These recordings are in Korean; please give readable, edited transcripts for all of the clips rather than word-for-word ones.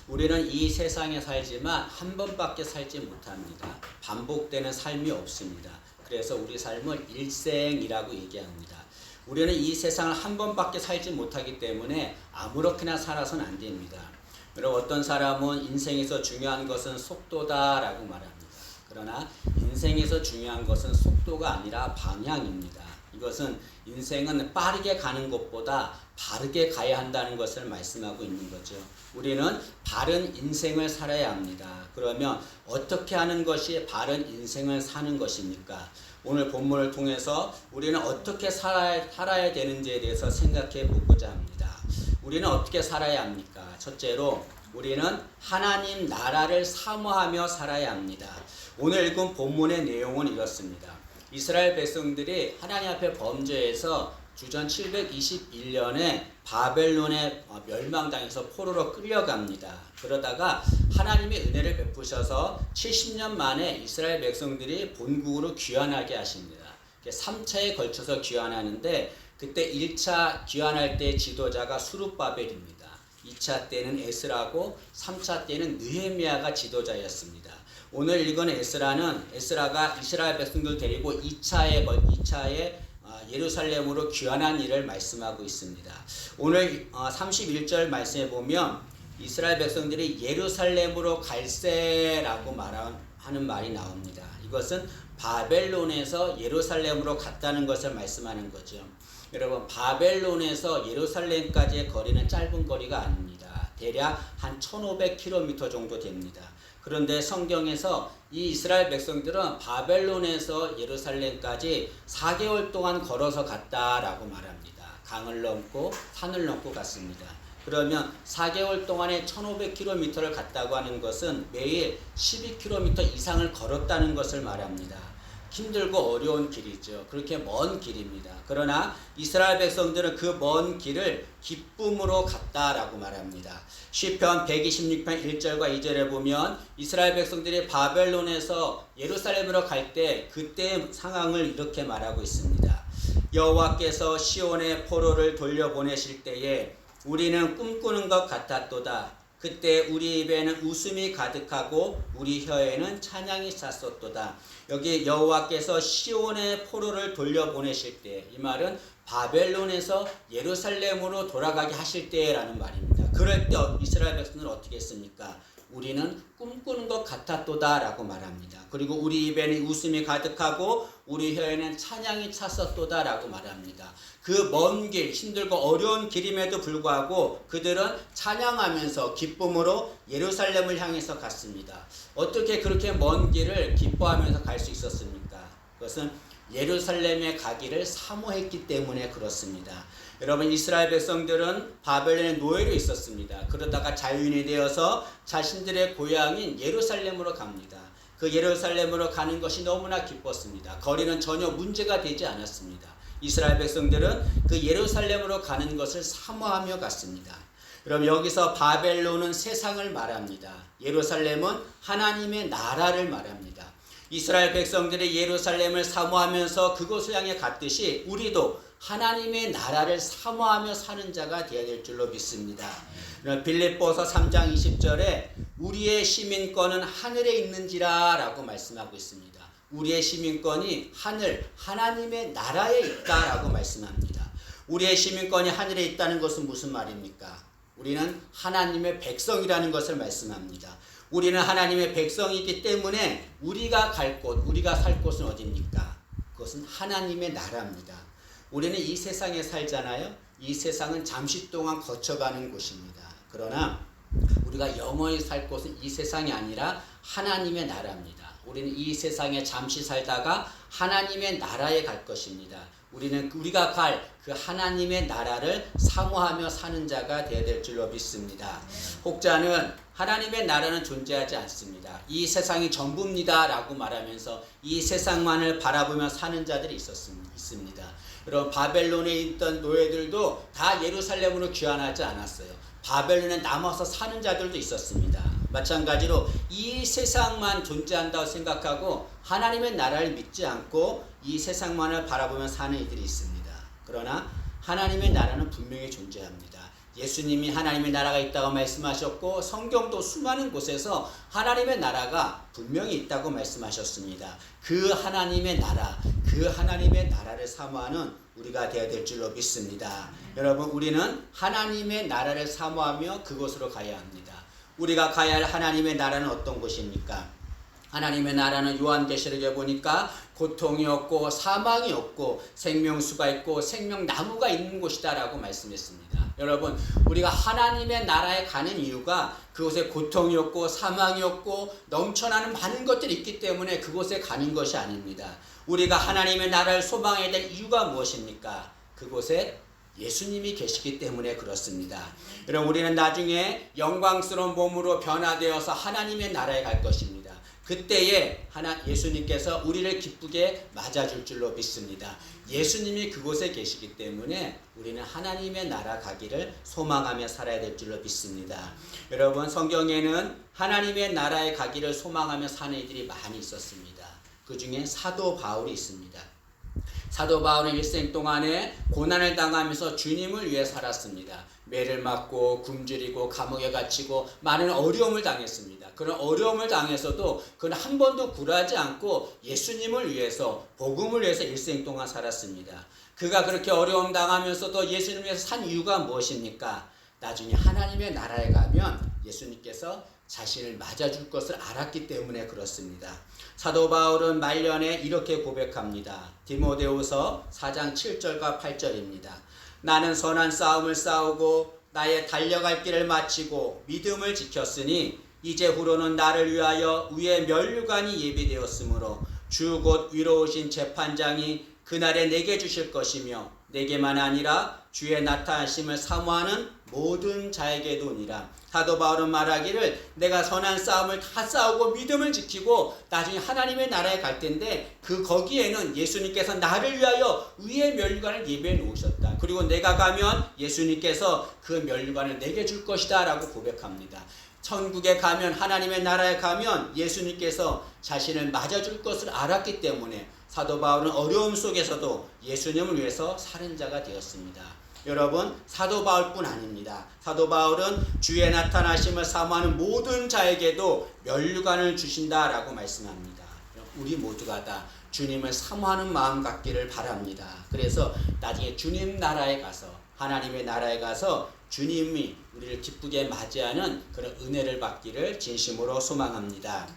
우리는 이 세상에 살지만 한 번밖에 살지 못합니다. 반복되는 삶이 없습니다. 그래서 우리 삶을 일생이라고 얘기합니다. 우리는 이 세상을 한 번밖에 살지 못하기 때문에 아무렇게나 살아서는 안 됩니다. 여러분, 어떤 사람은 인생에서 중요한 것은 속도다라고 말합니다. 그러나 인생에서 중요한 것은 속도가 아니라 방향입니다. 이것은 인생은 빠르게 가는 것보다 바르게 가야 한다는 것을 말씀하고 있는 거죠. 우리는 바른 인생을 살아야 합니다. 그러면 어떻게 하는 것이 바른 인생을 사는 것입니까? 오늘 본문을 통해서 우리는 어떻게 살아야 되는지에 대해서 생각해 보고자 합니다. 우리는 어떻게 살아야 합니까? 첫째로 우리는 하나님 나라를 사모하며 살아야 합니다. 오늘 읽은 본문의 내용은 이렇습니다. 이스라엘 백성들이 하나님 앞에 범죄해서 주전 721년에 바벨론에 멸망당해서 포로로 끌려갑니다. 그러다가 하나님의 은혜를 베푸셔서 70년 만에 이스라엘 백성들이 본국으로 귀환하게 하십니다. 3차에 걸쳐서 귀환하는데 그때 1차 귀환할 때 지도자가 수룹바벨입니다. 2차 때는 에스라고 3차 때는 느헤미야가 지도자였습니다. 오늘 읽은 에스라가 이스라엘 백성들 데리고 2차에 예루살렘으로 귀환한 일을 말씀하고 있습니다. 오늘 31절 말씀에 보면 이스라엘 백성들이 예루살렘으로 갈세라고 하는 말이 나옵니다. 이것은 바벨론에서 예루살렘으로 갔다는 것을 말씀하는 거죠. 여러분, 바벨론에서 예루살렘까지의 거리는 짧은 거리가 아닙니다. 대략 한 1500km 정도 됩니다. 그런데 성경에서 이 이스라엘 백성들은 바벨론에서 예루살렘까지 4개월 동안 걸어서 갔다라고 말합니다. 강을 넘고 산을 넘고 갔습니다. 그러면 4개월 동안에 1500km를 갔다고 하는 것은 매일 12km 이상을 걸었다는 것을 말합니다. 힘들고 어려운 길이죠. 그렇게 먼 길입니다. 그러나 이스라엘 백성들은 그 먼 길을 기쁨으로 갔다라고 말합니다. 시편 126편 1절과 2절에 보면 이스라엘 백성들이 바벨론에서 예루살렘으로 갈 때 그때의 상황을 이렇게 말하고 있습니다. 여호와께서 시온의 포로를 돌려보내실 때에 우리는 꿈꾸는 것 같았도다. 그때 우리 입에는 웃음이 가득하고 우리 혀에는 찬양이 찼었도다. 여기 여호와께서 시온의 포로를 돌려보내실 때, 이 말은 바벨론에서 예루살렘으로 돌아가게 하실 때라는 말입니다. 그럴 때 이스라엘 백성들은 어떻게 했습니까? 우리는 꿈꾸는 것 같았도다 라고 말합니다. 그리고 우리 입에는 웃음이 가득하고 우리 혀에는 찬양이 찼었도다 라고 말합니다. 그 먼 길, 힘들고 어려운 길임에도 불구하고 그들은 찬양하면서 기쁨으로 예루살렘을 향해서 갔습니다. 어떻게 그렇게 먼 길을 기뻐하면서 갈 수 있었습니까? 그것은 예루살렘에 가기를 사모했기 때문에 그렇습니다. 여러분, 이스라엘 백성들은 바벨론의 노예로 있었습니다. 그러다가 자유인이 되어서 자신들의 고향인 예루살렘으로 갑니다. 그 예루살렘으로 가는 것이 너무나 기뻤습니다. 거리는 전혀 문제가 되지 않았습니다. 이스라엘 백성들은 그 예루살렘으로 가는 것을 사모하며 갔습니다. 그럼 여기서 바벨론은 세상을 말합니다. 예루살렘은 하나님의 나라를 말합니다. 이스라엘 백성들이 예루살렘을 사모하면서 그곳을 향해 갔듯이 우리도 하나님의 나라를 사모하며 사는 자가 되어야 될 줄로 믿습니다. 빌립보서 3장 20절에 우리의 시민권은 하늘에 있는지라 라고 말씀하고 있습니다. 우리의 시민권이 하나님의 나라에 있다라고 말씀합니다. 우리의 시민권이 하늘에 있다는 것은 무슨 말입니까? 우리는 하나님의 백성이라는 것을 말씀합니다. 우리는 하나님의 백성이기 때문에 우리가 갈 곳, 우리가 살 곳은 어디입니까? 그것은 하나님의 나라입니다. 우리는 이 세상에 살잖아요. 이 세상은 잠시 동안 거쳐가는 곳입니다. 그러나 우리가 영원히 살 곳은 이 세상이 아니라 하나님의 나라입니다. 우리는 이 세상에 잠시 살다가 하나님의 나라에 갈 것입니다. 우리가 갈 그 하나님의 나라를 사모하며 사는 자가 되어야 될 줄로 믿습니다. 혹자는 하나님의 나라는 존재하지 않습니다. 이 세상이 전부입니다 라고 말하면서 이 세상만을 바라보며 사는 자들이 있습니다. 여러분, 바벨론에 있던 노예들도 다 예루살렘으로 귀환하지 않았어요. 바벨론에 남아서 사는 자들도 있었습니다. 마찬가지로 이 세상만 존재한다고 생각하고 하나님의 나라를 믿지 않고 이 세상만을 바라보며 사는 이들이 있습니다. 그러나 하나님의 나라는 분명히 존재합니다. 예수님이 하나님의 나라가 있다고 말씀하셨고 성경도 수많은 곳에서 하나님의 나라가 분명히 있다고 말씀하셨습니다. 그 하나님의 나라를 사모하는 우리가 되어야 될 줄로 믿습니다. 여러분, 우리는 하나님의 나라를 사모하며 그곳으로 가야 합니다. 우리가 가야 할 하나님의 나라는 어떤 곳입니까? 하나님의 나라는 요한계시록에 보니까 고통이 없고 사망이 없고 생명수가 있고 생명나무가 있는 곳이다 라고 말씀했습니다. 여러분, 우리가 하나님의 나라에 가는 이유가 그곳에 고통이 없고 사망이 없고 넘쳐나는 많은 것들이 있기 때문에 그곳에 가는 것이 아닙니다. 우리가 하나님의 나라를 소망해야 될 이유가 무엇입니까? 그곳에 예수님이 계시기 때문에 그렇습니다. 여러분, 우리는 나중에 영광스러운 몸으로 변화되어서 하나님의 나라에 갈 것입니다. 그때에 예수님께서 우리를 기쁘게 맞아줄 줄로 믿습니다. 예수님이 그곳에 계시기 때문에 우리는 하나님의 나라 가기를 소망하며 살아야 될 줄로 믿습니다. 여러분, 성경에는 하나님의 나라에 가기를 소망하며 사는 이들이 많이 있었습니다. 그 중에 사도 바울이 있습니다. 사도 바울은 일생 동안에 고난을 당하면서 주님을 위해 살았습니다. 매를 맞고 굶주리고 감옥에 갇히고 많은 어려움을 당했습니다. 그런 어려움을 당해서도 그는 한 번도 굴하지 않고 예수님을 위해서, 복음을 위해서 일생 동안 살았습니다. 그가 그렇게 어려움 당하면서도 예수님을 위해서 산 이유가 무엇입니까? 나중에 하나님의 나라에 가면 예수님께서 자신을 맞아줄 것을 알았기 때문에 그렇습니다. 사도 바울은 말년에 이렇게 고백합니다. 디모데후서 4장 7절과 8절입니다. 나는 선한 싸움을 싸우고 나의 달려갈 길을 마치고 믿음을 지켰으니 이제 후로는 나를 위하여 위에 면류관이 예비되었으므로 주 곧 위로우신 재판장이 그날에 내게 주실 것이며 내게만 아니라 주의 나타나심을 사모하는 모든 자에게도니라. 사도 바울은 말하기를 내가 선한 싸움을 다 싸우고 믿음을 지키고 나중에 하나님의 나라에 갈 텐데 거기에는 예수님께서 나를 위하여 위의 면류관을 예배해 놓으셨다. 그리고 내가 가면 예수님께서 그 면류관을 내게 줄 것이다 라고 고백합니다. 천국에 가면, 하나님의 나라에 가면 예수님께서 자신을 맞아줄 것을 알았기 때문에 사도 바울은 어려움 속에서도 예수님을 위해서 사는 자가 되었습니다. 여러분, 사도 바울뿐 아닙니다. 사도 바울은 주의 나타나심을 사모하는 모든 자에게도 면류관을 주신다라고 말씀합니다. 우리 모두가 다 주님을 사모하는 마음 갖기를 바랍니다. 그래서 나중에 주님 나라에 가서, 하나님의 나라에 가서 주님이 우리를 기쁘게 맞이하는 그런 은혜를 받기를 진심으로 소망합니다.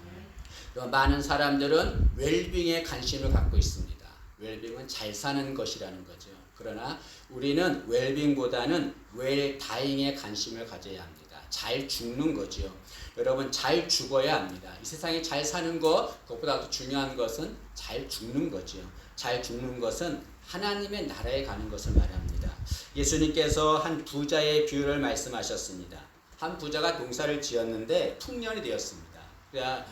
많은 사람들은 웰빙에 관심을 갖고 있습니다. 웰빙은 잘 사는 것이라는 거죠. 그러나 우리는 웰빙보다는 웰다잉에 관심을 가져야 합니다. 잘 죽는 거죠. 여러분, 잘 죽어야 합니다. 이 세상에 잘 사는 것, 그것보다 더 중요한 것은 잘 죽는 거죠. 잘 죽는 것은 하나님의 나라에 가는 것을 말합니다. 예수님께서 한 부자의 비유를 말씀하셨습니다. 한 부자가 농사를 지었는데 풍년이 되었습니다.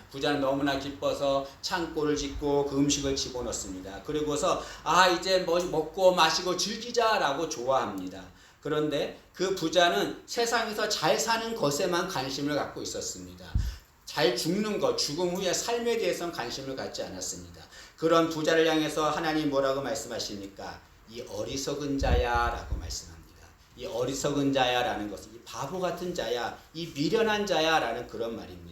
부자는 너무나 기뻐서 창고를 짓고 그 음식을 집어넣습니다. 그리고서 이제 먹고 마시고 즐기자라고 좋아합니다. 그런데 그 부자는 세상에서 잘 사는 것에만 관심을 갖고 있었습니다. 잘 죽는 것, 죽음 후의 삶에 대해서는 관심을 갖지 않았습니다. 그런 부자를 향해서 하나님 뭐라고 말씀하십니까? 이 어리석은 자야 라고 말씀합니다. 이 어리석은 자야 라는 것은 이 바보 같은 자야, 이 미련한 자야 라는 그런 말입니다.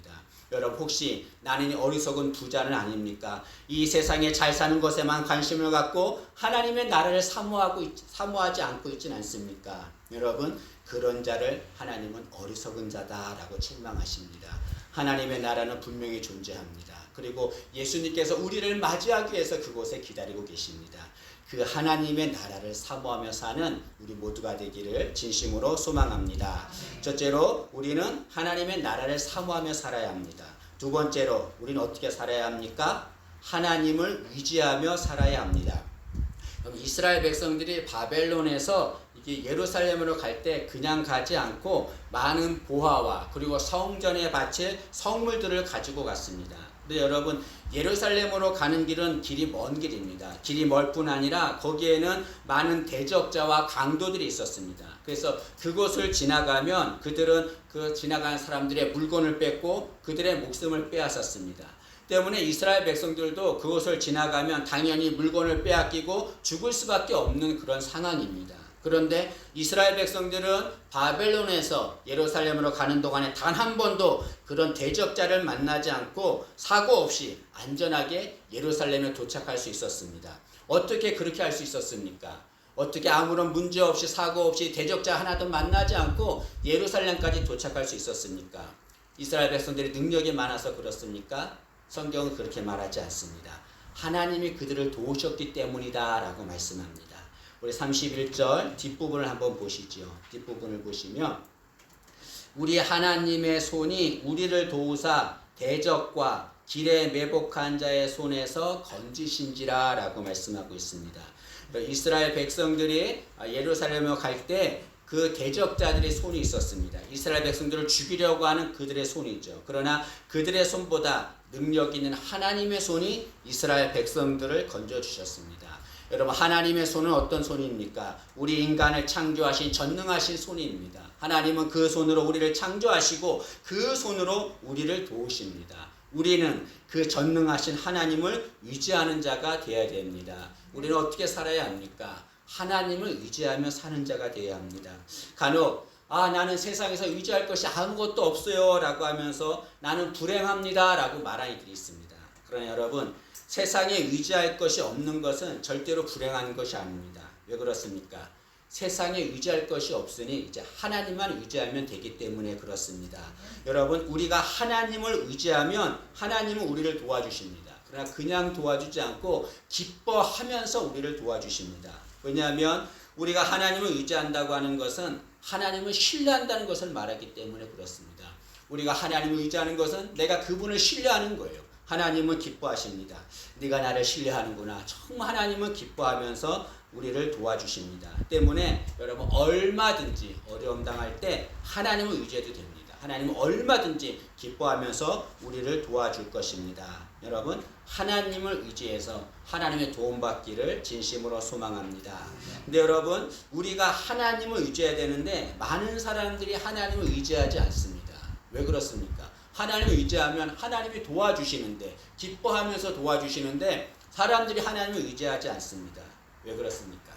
여러분, 혹시 나는 어리석은 부자는 아닙니까? 이 세상에 잘 사는 것에만 관심을 갖고 하나님의 나라를 사모하지 않고 있지는 않습니까? 여러분, 그런 자를 하나님은 어리석은 자다라고 책망하십니다. 하나님의 나라는 분명히 존재합니다. 그리고 예수님께서 우리를 맞이하기 위해서 그곳에 기다리고 계십니다. 그 하나님의 나라를 사모하며 사는 우리 모두가 되기를 진심으로 소망합니다. 첫째로 우리는 하나님의 나라를 사모하며 살아야 합니다. 두 번째로 우리는 어떻게 살아야 합니까? 하나님을 의지하며 살아야 합니다. 이스라엘 백성들이 바벨론에서 예루살렘으로 갈 때 그냥 가지 않고 많은 보화와 그리고 성전에 바칠 성물들을 가지고 갔습니다. 근데 여러분, 예루살렘으로 가는 길은 길이 먼 길입니다. 길이 멀 뿐 아니라 거기에는 많은 대적자와 강도들이 있었습니다. 그래서 그곳을 지나가면 그들은 그 지나가는 사람들의 물건을 뺏고 그들의 목숨을 빼앗았습니다. 때문에 이스라엘 백성들도 그곳을 지나가면 당연히 물건을 빼앗기고 죽을 수밖에 없는 그런 상황입니다. 그런데 이스라엘 백성들은 바벨론에서 예루살렘으로 가는 동안에 단 한 번도 그런 대적자를 만나지 않고 사고 없이 안전하게 예루살렘에 도착할 수 있었습니다. 어떻게 그렇게 할 수 있었습니까? 어떻게 아무런 문제 없이 사고 없이 대적자 하나도 만나지 않고 예루살렘까지 도착할 수 있었습니까? 이스라엘 백성들이 능력이 많아서 그렇습니까? 성경은 그렇게 말하지 않습니다. 하나님이 그들을 도우셨기 때문이다 라고 말씀합니다. 우리 31절 뒷부분을 한번 보시죠. 뒷부분을 보시면 우리 하나님의 손이 우리를 도우사 대적과 길에 매복한 자의 손에서 건지신지라 라고 말씀하고 있습니다. 이스라엘 백성들이 예루살렘에 갈 때 그 대적자들의 손이 있었습니다. 이스라엘 백성들을 죽이려고 하는 그들의 손이죠. 그러나 그들의 손보다 능력 있는 하나님의 손이 이스라엘 백성들을 건져주셨습니다. 여러분, 하나님의 손은 어떤 손입니까? 우리 인간을 창조하신 전능하신 손입니다. 하나님은 그 손으로 우리를 창조하시고 그 손으로 우리를 도우십니다. 우리는 그 전능하신 하나님을 의지하는 자가 되어야 됩니다. 우리는 어떻게 살아야 합니까? 하나님을 의지하며 사는 자가 되어야 합니다. 간혹 나는 세상에서 의지할 것이 아무것도 없어요 라고 하면서 나는 불행합니다 라고 말하는 이들이 있습니다. 그러나 여러분, 세상에 의지할 것이 없는 것은 절대로 불행한 것이 아닙니다. 왜 그렇습니까? 세상에 의지할 것이 없으니 이제 하나님만 의지하면 되기 때문에 그렇습니다. 여러분, 우리가 하나님을 의지하면 하나님은 우리를 도와주십니다. 그러나 그냥 도와주지 않고 기뻐하면서 우리를 도와주십니다. 왜냐하면 우리가 하나님을 의지한다고 하는 것은 하나님을 신뢰한다는 것을 말하기 때문에 그렇습니다. 우리가 하나님을 의지하는 것은 내가 그분을 신뢰하는 거예요. 하나님은 기뻐하십니다. 네가 나를 신뢰하는구나. 정말 하나님은 기뻐하면서 우리를 도와주십니다. 때문에 여러분, 얼마든지 어려움 당할 때 하나님을 의지해도 됩니다. 하나님은 얼마든지 기뻐하면서 우리를 도와줄 것입니다. 여러분, 하나님을 의지해서 하나님의 도움받기를 진심으로 소망합니다. 근데 여러분, 우리가 하나님을 의지해야 되는데 많은 사람들이 하나님을 의지하지 않습니다. 왜 그렇습니까? 하나님을 의지하면 하나님이 도와주시는데, 기뻐하면서 도와주시는데 사람들이 하나님을 의지하지 않습니다. 왜 그렇습니까?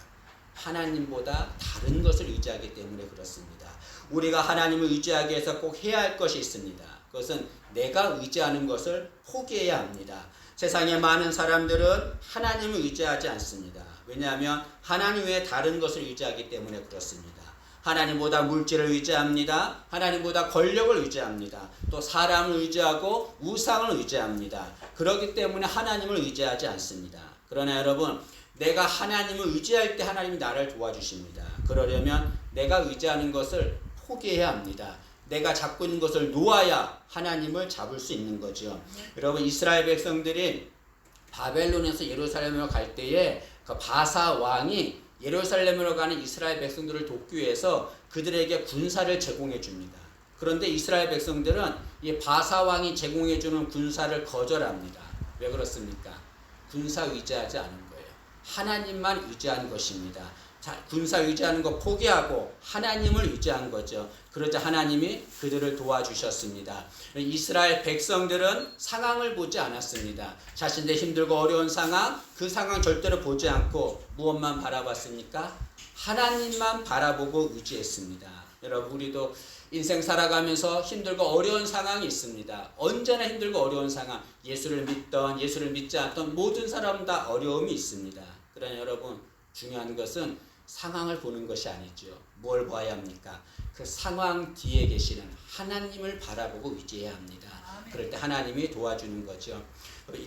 하나님보다 다른 것을 의지하기 때문에 그렇습니다. 우리가 하나님을 의지하기 위해서 꼭 해야 할 것이 있습니다. 그것은 내가 의지하는 것을 포기해야 합니다. 세상에 많은 사람들은 하나님을 의지하지 않습니다. 왜냐하면 하나님 외에 다른 것을 의지하기 때문에 그렇습니다. 하나님보다 물질을 의지합니다. 하나님보다 권력을 의지합니다. 또 사람을 의지하고 우상을 의지합니다. 그렇기 때문에 하나님을 의지하지 않습니다. 그러나 여러분, 내가 하나님을 의지할 때 하나님이 나를 도와주십니다. 그러려면 내가 의지하는 것을 포기해야 합니다. 내가 잡고 있는 것을 놓아야 하나님을 잡을 수 있는 거죠. 여러분, 이스라엘 백성들이 바벨론에서 예루살렘으로 갈 때에 그 바사 왕이 예루살렘으로 가는 이스라엘 백성들을 돕기 위해서 그들에게 군사를 제공해 줍니다. 그런데 이스라엘 백성들은 이 바사 왕이 제공해 주는 군사를 거절합니다. 왜 그렇습니까? 군사 의지하지 않은 거예요. 하나님만 의지한 것입니다. 자, 군사 의지하는 거 포기하고 하나님을 의지한 거죠. 그러자 하나님이 그들을 도와주셨습니다. 이스라엘 백성들은 상황을 보지 않았습니다. 자신의 힘들고 어려운 상황, 그 상황 절대로 보지 않고 무엇만 바라봤습니까? 하나님만 바라보고 의지했습니다. 여러분, 우리도 인생 살아가면서 힘들고 어려운 상황이 있습니다. 언제나 힘들고 어려운 상황, 예수를 믿던 예수를 믿지 않던 모든 사람 다 어려움이 있습니다. 그러나 여러분, 중요한 것은 상황을 보는 것이 아니죠. 뭘 봐야 합니까? 그 상황 뒤에 계시는 하나님을 바라보고 의지해야 합니다. 그럴 때 하나님이 도와주는 거죠.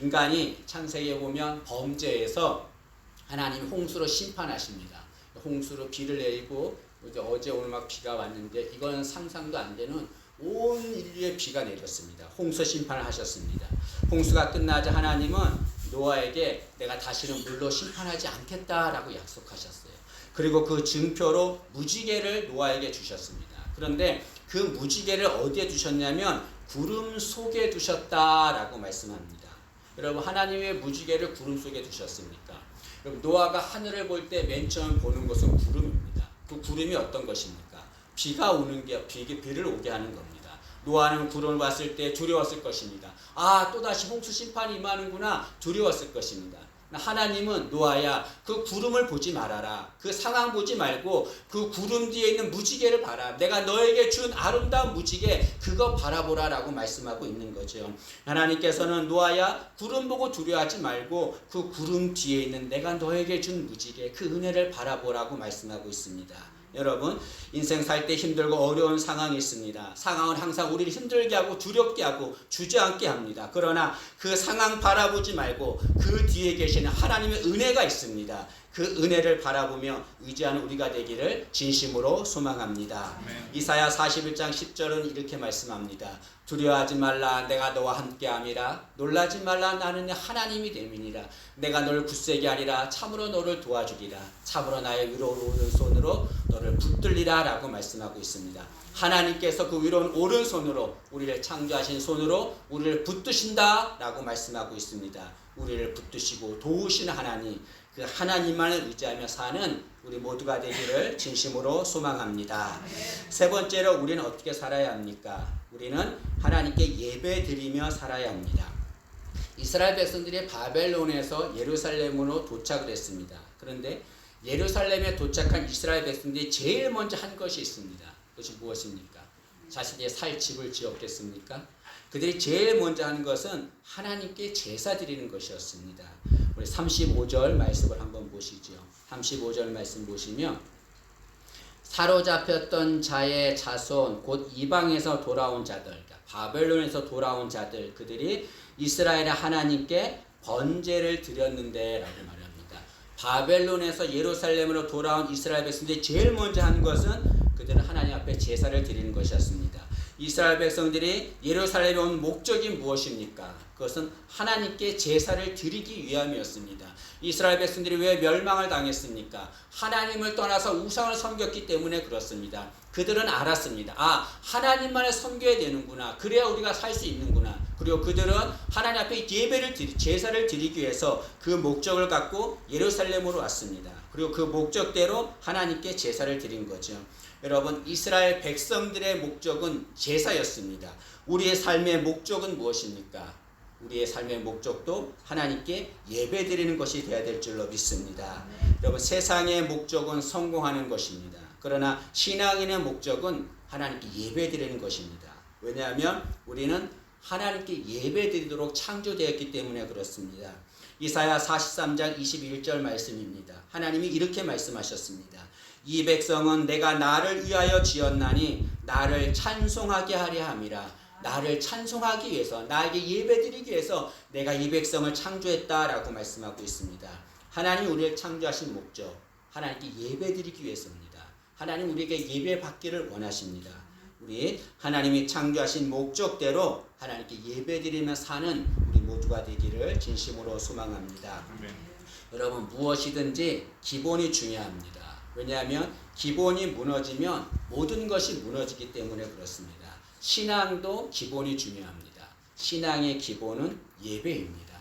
인간이 창세기에 보면 범죄에서 하나님이 홍수로 심판하십니다. 홍수로 비를 내리고 어제 오늘 막 비가 왔는데 이건 상상도 안 되는 온 인류의 비가 내렸습니다. 홍수 심판을 하셨습니다. 홍수가 끝나자 하나님은 노아에게 내가 다시는 물로 심판하지 않겠다라고 약속하셨어요. 그리고 그 증표로 무지개를 노아에게 주셨습니다. 그런데 그 무지개를 어디에 두셨냐면 구름 속에 두셨다라고 말씀합니다. 여러분, 하나님의 무지개를 구름 속에 두셨습니까? 여러분, 노아가 하늘을 볼 때 맨 처음 보는 것은 구름입니다. 그 구름이 어떤 것입니까? 비가 오는 게 비를 오게 하는 겁니다. 노아는 구름을 봤을 때 두려웠을 것입니다. 또다시 홍수 심판이 임하는구나 두려웠을 것입니다. 하나님은 노아야 그 구름을 보지 말아라. 그 상황 보지 말고 그 구름 뒤에 있는 무지개를 봐라. 내가 너에게 준 아름다운 무지개 그거 바라보라 라고 말씀하고 있는 거죠. 하나님께서는 노아야 구름 보고 두려워하지 말고 그 구름 뒤에 있는 내가 너에게 준 무지개 그 은혜를 바라보라고 말씀하고 있습니다. 여러분 인생 살 때 힘들고 어려운 상황이 있습니다. 상황은 항상 우리를 힘들게 하고 두렵게 하고 주저앉게 합니다. 그러나 그 상황 바라보지 말고 그 뒤에 계시는 하나님의 은혜가 있습니다. 그 은혜를 바라보며 의지하는 우리가 되기를 진심으로 소망합니다. 이사야 41장 10절은 이렇게 말씀합니다. 두려워하지 말라 내가 너와 함께함이라 놀라지 말라 나는 하나님이 됨이니라 내가 너를 굳세게 하리라 참으로 너를 도와주리라 참으로 나의 위로운 오른손으로 너를 붙들리라 라고 말씀하고 있습니다. 하나님께서 그 위로운 오른손으로 우리를 창조하신 손으로 우리를 붙드신다 라고 말씀하고 있습니다. 우리를 붙드시고 도우시는 하나님 그 하나님만을 의지하며 사는 우리 모두가 되기를 진심으로 소망합니다. 세 번째로 우리는 어떻게 살아야 합니까? 우리는 하나님께 예배드리며 살아야 합니다. 이스라엘 백성들이 바벨론에서 예루살렘으로 도착을 했습니다. 그런데 예루살렘에 도착한 이스라엘 백성들이 제일 먼저 한 것이 있습니다. 그것이 무엇입니까? 자신이 살 집을 지었겠습니까? 그들이 제일 먼저 하는 것은 하나님께 제사 드리는 것이었습니다. 우리 35절 말씀을 한번 보시죠. 35절 말씀 보시면 사로잡혔던 자의 자손 곧 이방에서 돌아온 자들 그러니까 바벨론에서 돌아온 자들 그들이 이스라엘의 하나님께 번제를 드렸는데 라고 말합니다. 바벨론에서 예루살렘으로 돌아온 이스라엘 백성들이 제일 먼저 한 것은 그들은 하나님 앞에 제사를 드리는 것이었습니다. 이스라엘 백성들이 예루살렘에 온 목적이 무엇입니까? 그것은 하나님께 제사를 드리기 위함이었습니다. 이스라엘 백성들이 왜 멸망을 당했습니까? 하나님을 떠나서 우상을 섬겼기 때문에 그렇습니다. 그들은 알았습니다. 하나님만을 섬겨야 되는구나. 그래야 우리가 살 수 있는구나. 그리고 그들은 하나님 앞에 제사를 드리기 위해서 그 목적을 갖고 예루살렘으로 왔습니다. 그리고 그 목적대로 하나님께 제사를 드린 거죠. 여러분 이스라엘 백성들의 목적은 제사였습니다. 우리의 삶의 목적은 무엇입니까? 우리의 삶의 목적도 하나님께 예배드리는 것이 되어야 될 줄로 믿습니다. 여러분 세상의 목적은 성공하는 것입니다. 그러나 신앙인의 목적은 하나님께 예배드리는 것입니다. 왜냐하면 우리는 하나님께 예배드리도록 창조되었기 때문에 그렇습니다. 이사야 43장 21절 말씀입니다. 하나님이 이렇게 말씀하셨습니다. 이 백성은 내가 나를 위하여 지었나니 나를 찬송하게 하려 함이라. 나를 찬송하기 위해서 나에게 예배드리기 위해서 내가 이 백성을 창조했다라고 말씀하고 있습니다. 하나님 우리를 창조하신 목적 하나님께 예배드리기 위해서입니다. 하나님 우리에게 예배받기를 원하십니다. 우리 하나님이 창조하신 목적대로 하나님께 예배드리며 사는 우리 모두가 되기를 진심으로 소망합니다. 여러분 무엇이든지 기본이 중요합니다. 왜냐하면 기본이 무너지면 모든 것이 무너지기 때문에 그렇습니다. 신앙도 기본이 중요합니다. 신앙의 기본은 예배입니다.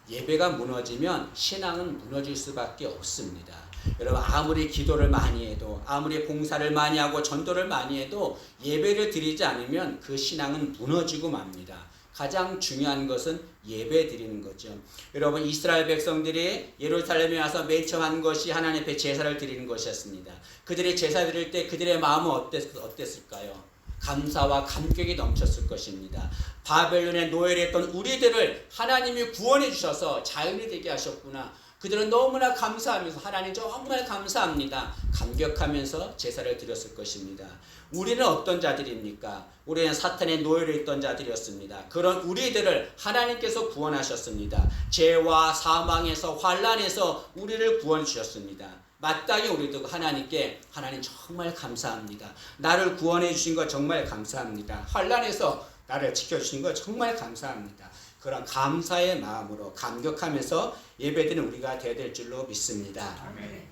예배가 무너지면 신앙은 무너질 수밖에 없습니다. 여러분 아무리 기도를 많이 해도 아무리 봉사를 많이 하고 전도를 많이 해도 예배를 드리지 않으면 그 신앙은 무너지고 맙니다. 가장 중요한 것은 예배 드리는 거죠. 여러분 이스라엘 백성들이 예루살렘에 와서 맨 처음 한 것이 하나님 앞에 제사를 드리는 것이었습니다. 그들이 제사 드릴 때 그들의 마음은 어땠을까요? 감사와 감격이 넘쳤을 것입니다. 바벨론에 노예했던 우리들을 하나님이 구원해 주셔서 자유인이 되게 하셨구나. 그들은 너무나 감사하면서 하나님 정말 감사합니다. 감격하면서 제사를 드렸을 것입니다. 우리는 어떤 자들입니까? 우리는 사탄의 노예로 있던 자들이었습니다. 그런 우리들을 하나님께서 구원하셨습니다. 죄와 사망에서 환난에서 우리를 구원해 주셨습니다. 마땅히 우리도 하나님께 하나님 정말 감사합니다. 나를 구원해 주신 것 정말 감사합니다. 환난에서 나를 지켜주신 것 정말 감사합니다. 그런 감사의 마음으로 감격하면서 예배드리는 우리가 되어야 될 줄로 믿습니다. 아멘.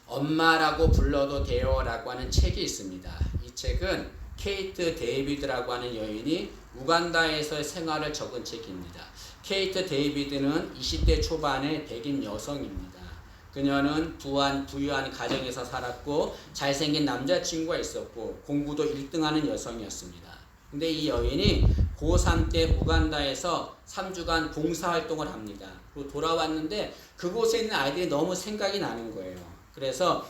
엄마라고 불러도 돼요라고 하는 책이 있습니다. 이 책은 케이트 데이비드라고 하는 여인이 우간다에서의 생활을 적은 책입니다. 케이트 데이비드는 20대 초반의 백인 여성입니다. 그녀는 부유한 가정에서 살았고 잘생긴 남자친구가 있었고 공부도 1등하는 여성이었습니다. 근데 이 여인이 고3 때 우간다에서 3주간 봉사활동을 합니다. 그리고 돌아왔는데 그곳에 있는 아이들이 너무 생각이 나는 거예요. 그래서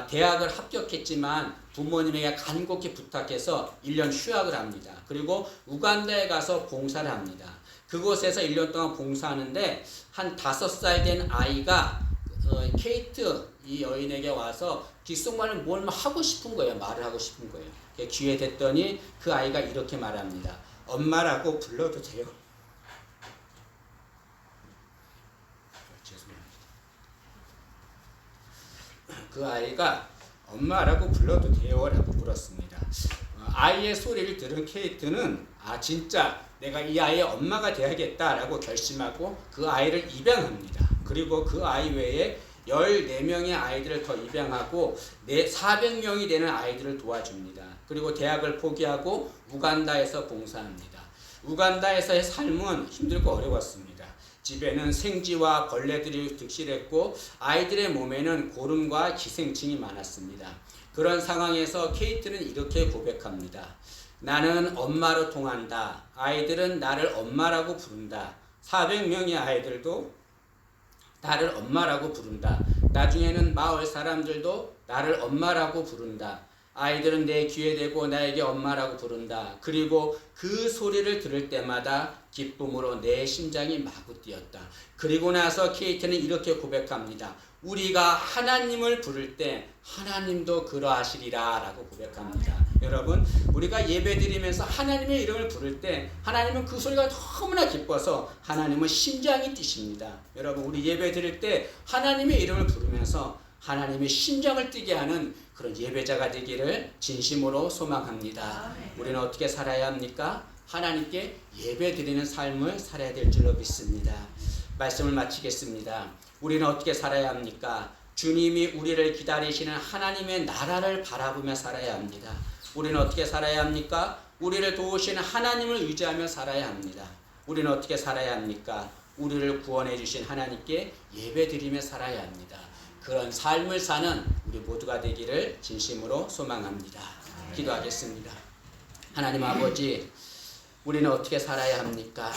대학을 합격했지만 부모님에게 간곡히 부탁해서 1년 휴학을 합니다. 그리고 우간다에 가서 봉사를 합니다. 그곳에서 1년 동안 봉사하는데 한 5살 된 아이가 케이트 이 여인에게 와서 귓속말을 뭘 하고 싶은 거예요. 말을 하고 싶은 거예요. 기회 됐더니 그 아이가 이렇게 말합니다. 엄마라고 불러도 돼요? 죄송합니다. 그 아이가 엄마라고 불러도 돼요? 라고 물었습니다. 아이의 소리를 들은 케이트는 진짜 내가 이 아이의 엄마가 돼야겠다라고 결심하고 그 아이를 입양합니다. 그리고 그 아이 외에 14명의 아이들을 더 입양하고 400명이 되는 아이들을 도와줍니다. 그리고 대학을 포기하고 우간다에서 봉사합니다. 우간다에서의 삶은 힘들고 어려웠습니다. 집에는 생쥐와 벌레들이 득실했고 아이들의 몸에는 고름과 기생충이 많았습니다. 그런 상황에서 케이트는 이렇게 고백합니다. 나는 엄마로 통한다. 아이들은 나를 엄마라고 부른다. 400명의 아이들도 나를 엄마라고 부른다. 나중에는 마을 사람들도 나를 엄마라고 부른다. 아이들은 내 귀에 대고 나에게 엄마라고 부른다. 그리고 그 소리를 들을 때마다 기쁨으로 내 심장이 마구 뛰었다. 그리고 나서 케이트는 이렇게 고백합니다. 우리가 하나님을 부를 때 하나님도 그러하시리라 라고 고백합니다. 여러분, 우리가 예배드리면서 하나님의 이름을 부를 때 하나님은 그 소리가 너무나 기뻐서 하나님은 심장이 뛰십니다. 여러분, 우리 예배드릴 때 하나님의 이름을 부르면서 하나님의 심장을 뛰게 하는 그런 예배자가 되기를 진심으로 소망합니다. 우리는 어떻게 살아야 합니까? 하나님께 예배드리는 삶을 살아야 될 줄로 믿습니다. 말씀을 마치겠습니다. 우리는 어떻게 살아야 합니까? 주님이 우리를 기다리시는 하나님의 나라를 바라보며 살아야 합니다. 우리는 어떻게 살아야 합니까? 우리를 도우시는 하나님을 의지하며 살아야 합니다. 우리는 어떻게 살아야 합니까? 우리를 구원해 주신 하나님께 예배드리며 살아야 합니다. 그런 삶을 사는 우리 모두가 되기를 진심으로 소망합니다. 기도하겠습니다. 하나님 아버지, 우리는 어떻게 살아야 합니까?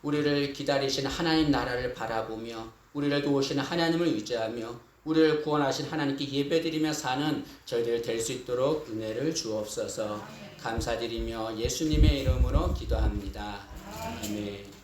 우리를 기다리신 하나님 나라를 바라보며 우리를 도우시는 하나님을 의지하며 우리를 구원하신 하나님께 예배드리며 사는 저희들 될 수 있도록 은혜를 주옵소서. 감사드리며 예수님의 이름으로 기도합니다. 아멘.